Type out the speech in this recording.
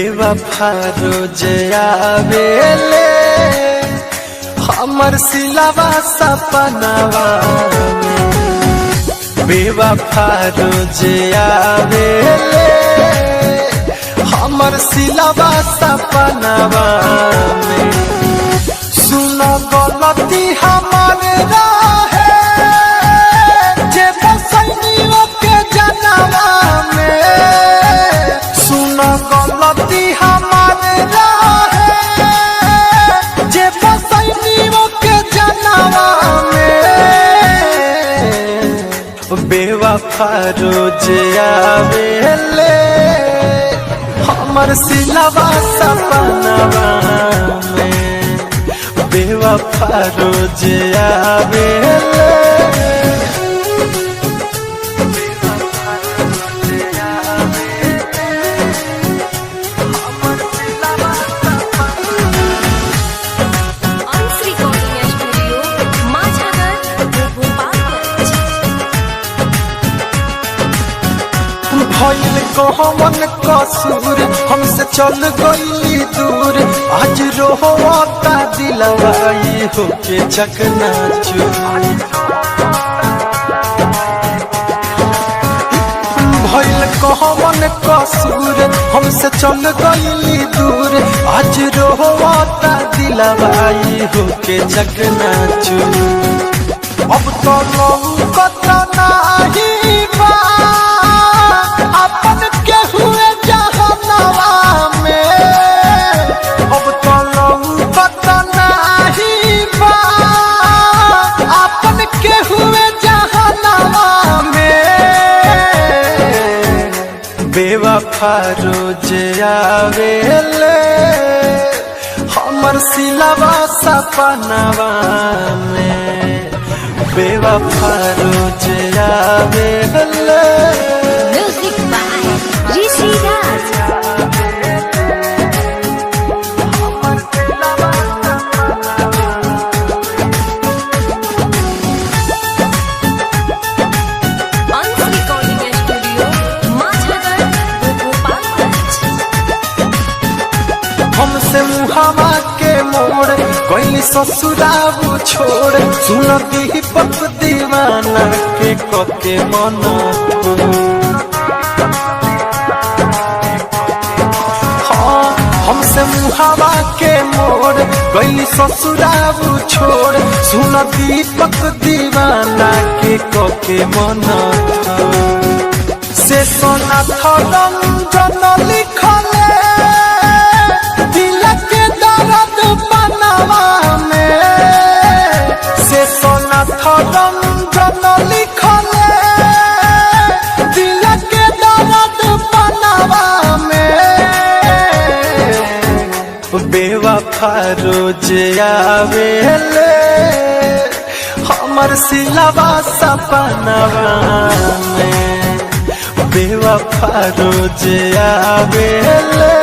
बेवफा रोज आवेले हमर सिलवा सपनावा में। बेवफा रोज आवेले हमर सिलवा सपनावा में। सुनो गलती हमार रहे जे बसैनियों के जनवा में। सुनो गलती हमार रहे जे बसैनियों के जनवा में। बेवफा रोज आवेले हमर सिलवा सपनावा में। बेवफा रोज आवेले भइल कहवन कसूर हमसे चल गई दूर। आज रोता दिलवाई होके चकनाचूर। भइल कहवन कसूर हमसे चल गई दूर। आज रोता दिलवाई होके चकनाचूर। अब तो लौकत नाही बा अपन के हुए जहनवा में। अब तो लौकत नाही बा अपन के हुए जहनवा में। बेवफा रोज आवेले हमर सिलवा सपनावा में। बेवफा रोज आवेले हमसे मुहावा के मोड़ कोई ससुराबू छोड़। सुन दीपक दीवाना के कोके मना। हाँ हमसे मुहावा के मोड़ कोई ससुराबू छोड़। सुन दीपक दीवाना के कोके मना। से सोना रंजन लिखले दिल के दर्द पनावा में। से सोना रंजन लिखले दिल के दर्द पनावा में। बेवफा रोज आवेले हमर सिलवा सपनावा में। बेवफा रोज आवेले